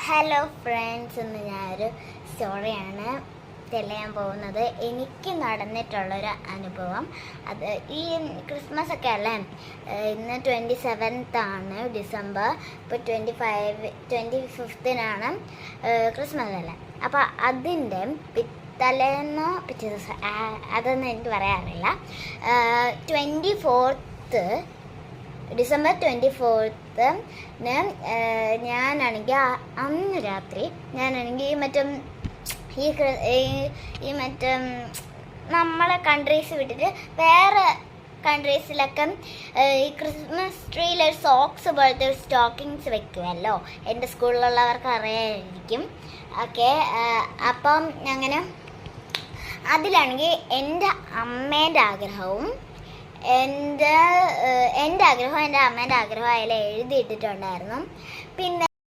Hello friends, ഇന്ന് ഞാനൊരു സ്റ്റോറിയാണ് ചെയ്യാൻ പോകുന്നത്. എനിക്ക് നടന്നിട്ടുള്ളൊരു അനുഭവം. അത് ഈ ക്രിസ്മസ് ഒക്കെ അല്ലേ, ഇന്ന് 27th ആണ് ഡിസംബർ. ഇപ്പോൾ 25th ക്രിസ്മസ് അല്ലേ. അപ്പോൾ അതിൻ്റെ തലേന്നോ പിറ്റേ ദിവസം അതൊന്നും എനിക്ക് പറയാറില്ല. 24th ഡിസംബർ 24th ഞാനാണെങ്കിൽ അന്ന് രാത്രി ഈ മറ്റേ നമ്മളെ കൺട്രീസ് വിട്ടിട്ട് വേറെ കൺട്രീസിലൊക്കെ ഈ ക്രിസ്മസ് ട്രീയിൽ ഒരു സോക്സ് പോലത്തെ ഒരു സ്റ്റോക്കിങ്സ് വെക്കുമല്ലോ. എൻ്റെ സ്കൂളിലുള്ളവർക്ക് അറിയാമായിരിക്കും. ഓക്കെ, അപ്പം അങ്ങനെ അതിലാണെങ്കിൽ എൻ്റെ അമ്മേൻ്റെ ആഗ്രഹവും എൻ്റെ ആഗ്രഹവും എൻ്റെ അമ്മേൻ്റെ ആഗ്രഹവും അതിൽ എഴുതിയിട്ടിട്ടുണ്ടായിരുന്നു. പിന്നെ